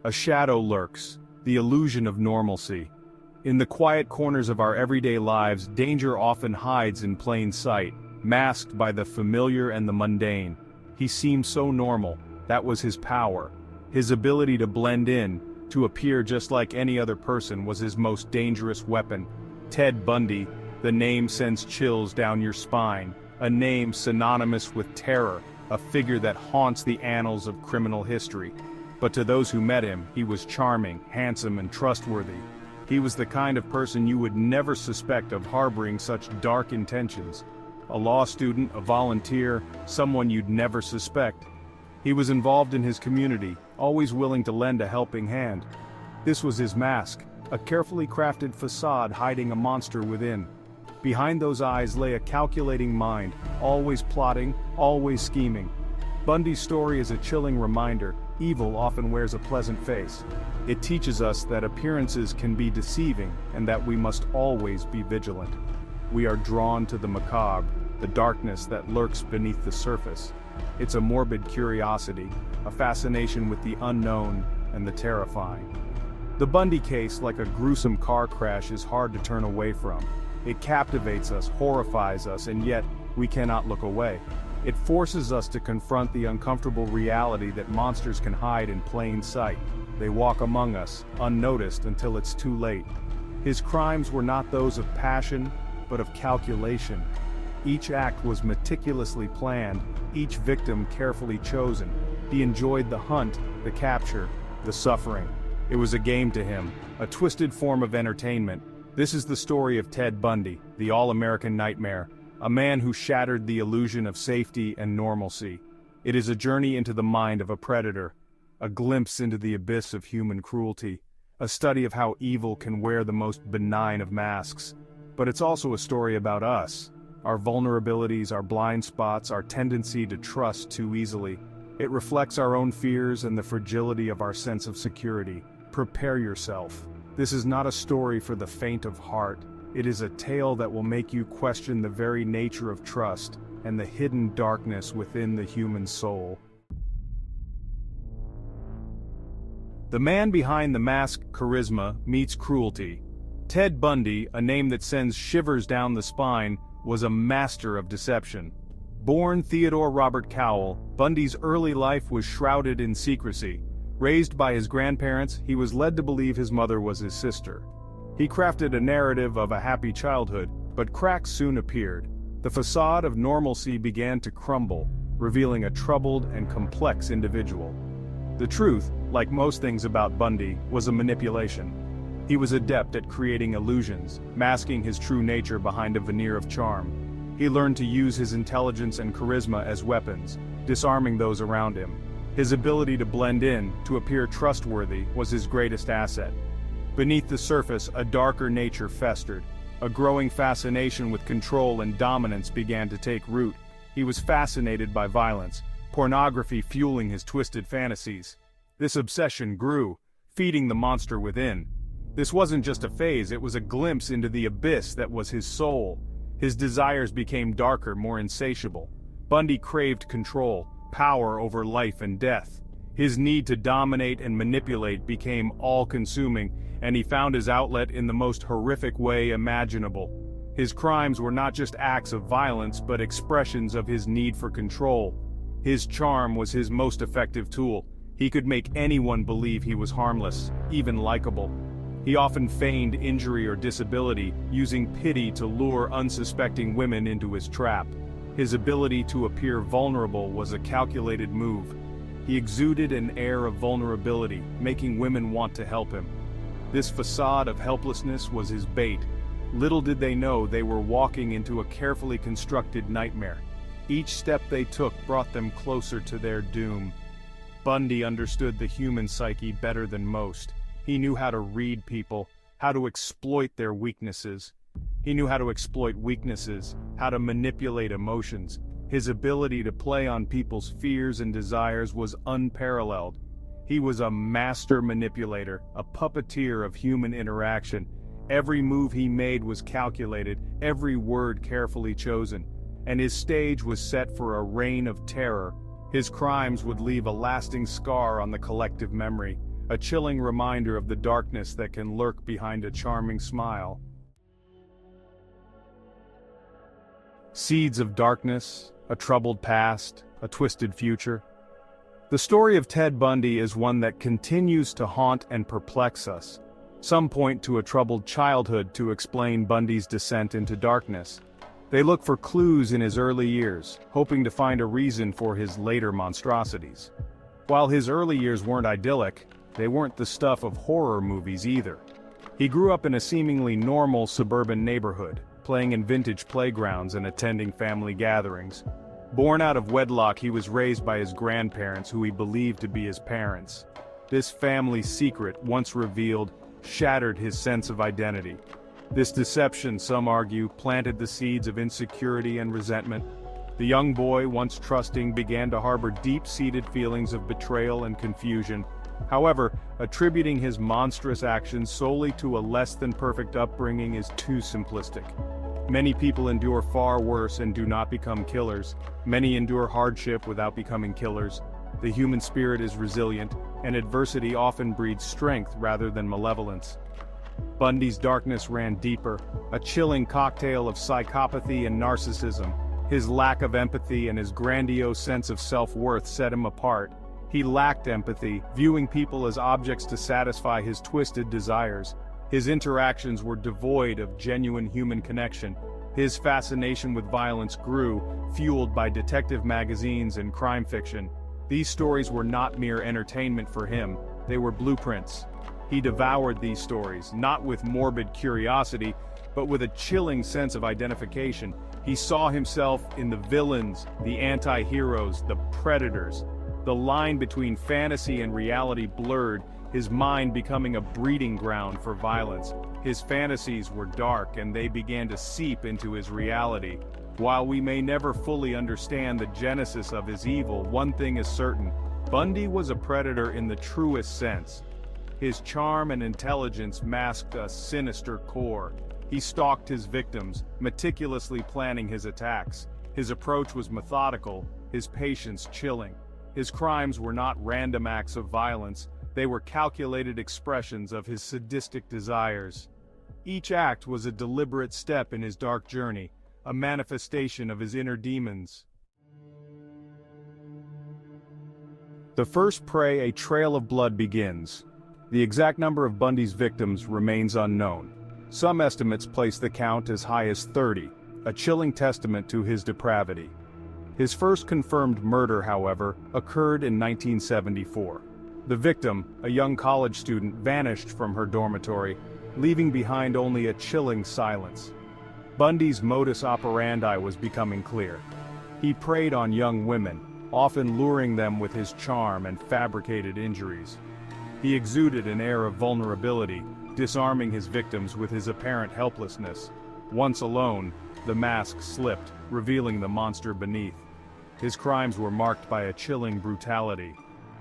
A shadow lurks, the illusion of normalcy. In the quiet corners of our everyday lives, danger often hides in plain sight, masked by the familiar and the mundane. He seemed so normal. That was his power. His ability to blend in, to appear just like any other person, was his most dangerous weapon. Ted Bundy, the name sends chills down your spine, a name synonymous with terror, a figure that haunts the annals of criminal history. But to those who met him, he was charming, handsome, and trustworthy. He was the kind of person you would never suspect of harboring such dark intentions. A law student, a volunteer, someone you'd never suspect. He was involved in his community, always willing to lend a helping hand. This was his mask, a carefully crafted facade hiding a monster within. Behind those eyes lay a calculating mind, always plotting, always scheming. Bundy's story is a chilling reminder: evil often wears a pleasant face. It teaches us that appearances can be deceiving and that we must always be vigilant. We are drawn to the macabre, the darkness that lurks beneath the surface. It's a morbid curiosity, a fascination with the unknown and the terrifying. The Bundy case, like a gruesome car crash, is hard to turn away from. It captivates us, horrifies us, and yet we cannot look away. It forces us to confront the uncomfortable reality that monsters can hide in plain sight. They walk among us, unnoticed until it's too late. His crimes were not those of passion, but of calculation. Each act was meticulously planned, each victim carefully chosen. He enjoyed the hunt, the capture, the suffering. It was a game to him, a twisted form of entertainment. This is the story of Ted Bundy, the all-American nightmare, a man who shattered the illusion of safety and normalcy. It is a journey into the mind of a predator, a glimpse into the abyss of human cruelty, a study of how evil can wear the most benign of masks. But it's also a story about us, our vulnerabilities, our blind spots, our tendency to trust too easily. It reflects our own fears and the fragility of our sense of security. Prepare yourself. This is not a story for the faint of heart. It is a tale that will make you question the very nature of trust and the hidden darkness within the human soul. The man behind the mask, charisma, meets cruelty. Ted Bundy, a name that sends shivers down the spine, was a master of deception. Born Theodore Robert Cowell, Bundy's early life was shrouded in secrecy. Raised by his grandparents, he was led to believe his mother was his sister. He crafted a narrative of a happy childhood, but cracks soon appeared. The facade of normalcy began to crumble, revealing a troubled and complex individual. The truth, like most things about Bundy, was a manipulation. He was adept at creating illusions, masking his true nature behind a veneer of charm. He learned to use his intelligence and charisma as weapons, disarming those around him. His ability to blend in, to appear trustworthy, was his greatest asset. Beneath the surface, a darker nature festered. A growing fascination with control and dominance began to take root. He was fascinated by violence, pornography fueling his twisted fantasies. This obsession grew, feeding the monster within. This wasn't just a phase, it was a glimpse into the abyss that was his soul. His desires became darker, more insatiable. Bundy craved control, power over life and death. His need to dominate and manipulate became all-consuming, and he found his outlet in the most horrific way imaginable. His crimes were not just acts of violence, but expressions of his need for control. His charm was his most effective tool. He could make anyone believe he was harmless, even likable. He often feigned injury or disability, using pity to lure unsuspecting women into his trap. His ability to appear vulnerable was a calculated move. He exuded an air of vulnerability, making women want to help him. This facade of helplessness was his bait. Little did they know they were walking into a carefully constructed nightmare. Each step they took brought them closer to their doom. Bundy understood the human psyche better than most. He knew how to read people, how to exploit their weaknesses. He knew how to exploit weaknesses, how to manipulate emotions. His ability to play on people's fears and desires was unparalleled. He was a master manipulator, a puppeteer of human interaction. Every move he made was calculated, every word carefully chosen. And his stage was set for a reign of terror. His crimes would leave a lasting scar on the collective memory, a chilling reminder of the darkness that can lurk behind a charming smile. Seeds of darkness, a troubled past, a twisted future. The story of Ted Bundy is one that continues to haunt and perplex us. Some point to a troubled childhood to explain Bundy's descent into darkness. They look for clues in his early years, hoping to find a reason for his later monstrosities. While his early years weren't idyllic, they weren't the stuff of horror movies either. He grew up in a seemingly normal suburban neighborhood, playing in vintage playgrounds and attending family gatherings. Born out of wedlock, he was raised by his grandparents, who he believed to be his parents. This family secret, once revealed, shattered his sense of identity. This deception, some argue, planted the seeds of insecurity and resentment. The young boy, once trusting, began to harbor deep-seated feelings of betrayal and confusion. However, attributing his monstrous actions solely to a less-than-perfect upbringing is too simplistic. Many people endure far worse and do not become killers. Many endure hardship without becoming killers. The human spirit is resilient, and adversity often breeds strength rather than malevolence. Bundy's darkness ran deeper, a chilling cocktail of psychopathy and narcissism. His lack of empathy and his grandiose sense of self-worth set him apart. He lacked empathy, viewing people as objects to satisfy his twisted desires. His interactions were devoid of genuine human connection. His fascination with violence grew, fueled by detective magazines and crime fiction. These stories were not mere entertainment for him, they were blueprints. He devoured these stories, not with morbid curiosity, but with a chilling sense of identification. He saw himself in the villains, the anti-heroes, the predators. The line between fantasy and reality blurred, his mind becoming a breeding ground for violence. His fantasies were dark and they began to seep into his reality. While we may never fully understand the genesis of his evil, one thing is certain: Bundy was a predator in the truest sense. His charm and intelligence masked a sinister core. He stalked his victims, meticulously planning his attacks. His approach was methodical, his patience chilling. His crimes were not random acts of violence, they were calculated expressions of his sadistic desires. Each act was a deliberate step in his dark journey, a manifestation of his inner demons. The first prey, a trail of blood, begins. The exact number of Bundy's victims remains unknown. Some estimates place the count as high as 30, a chilling testament to his depravity. His first confirmed murder, however, occurred in 1974. The victim, a young college student, vanished from her dormitory, leaving behind only a chilling silence. Bundy's modus operandi was becoming clear. He preyed on young women, often luring them with his charm and fabricated injuries. He exuded an air of vulnerability, disarming his victims with his apparent helplessness. Once alone, the mask slipped, revealing the monster beneath. His crimes were marked by a chilling brutality.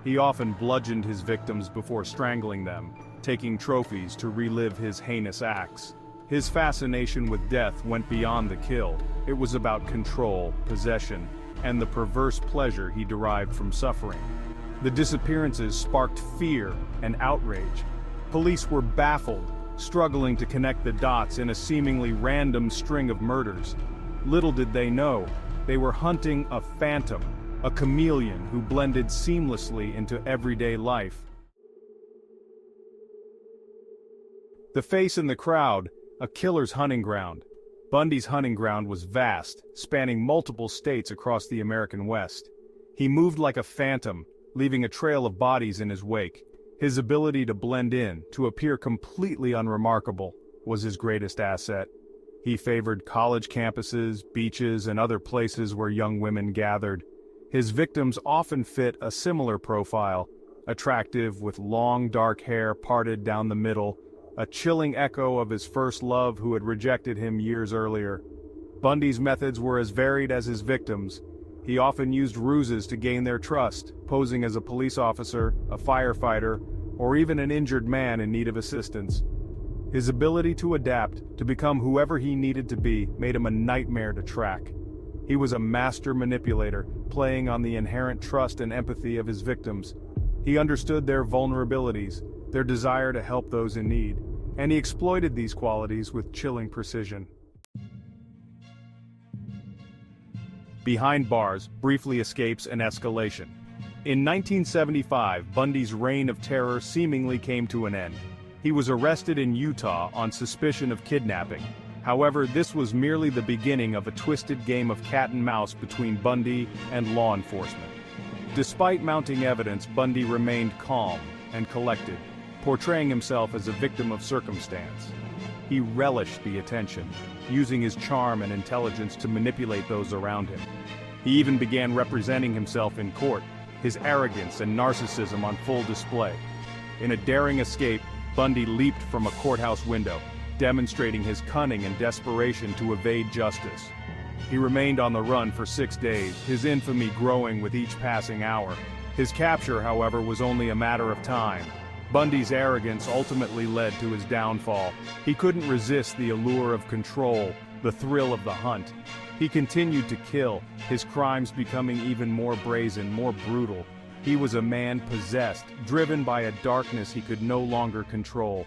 He often bludgeoned his victims before strangling them, taking trophies to relive his heinous acts. His fascination with death went beyond the kill. It was about control, possession, and the perverse pleasure he derived from suffering. The disappearances sparked fear and outrage. Police were baffled, struggling to connect the dots in a seemingly random string of murders. Little did they know, they were hunting a phantom, a chameleon who blended seamlessly into everyday life. The face in the crowd, a killer's hunting ground. Bundy's hunting ground was vast, spanning multiple states across the American West. He moved like a phantom, leaving a trail of bodies in his wake. His ability to blend in, to appear completely unremarkable, was his greatest asset. He favored college campuses, beaches, and other places where young women gathered. His victims often fit a similar profile, attractive with long dark hair parted down the middle, a chilling echo of his first love who had rejected him years earlier. Bundy's methods were as varied as his victims. He often used ruses to gain their trust, posing as a police officer, a firefighter, or even an injured man in need of assistance. His ability to adapt, to become whoever he needed to be, made him a nightmare to track. He was a master manipulator, playing on the inherent trust and empathy of his victims. He understood their vulnerabilities, their desire to help those in need, and he exploited these qualities with chilling precision. Behind bars briefly escapes an escalation. In 1975, Bundy's reign of terror seemingly came to an end. He was arrested in Utah on suspicion of kidnapping. However, this was merely the beginning of a twisted game of cat and mouse between Bundy and law enforcement. Despite mounting evidence, Bundy remained calm and collected, portraying himself as a victim of circumstance. He relished the attention, using his charm and intelligence to manipulate those around him. He even began representing himself in court, his arrogance and narcissism on full display. In a daring escape, Bundy leaped from a courthouse window, demonstrating his cunning and desperation to evade justice. He remained on the run for 6 days, his infamy growing with each passing hour. His capture, however, was only a matter of time. Bundy's arrogance ultimately led to his downfall. He couldn't resist the allure of control, the thrill of the hunt. He continued to kill, his crimes becoming even more brazen, more brutal. He was a man possessed, driven by a darkness he could no longer control.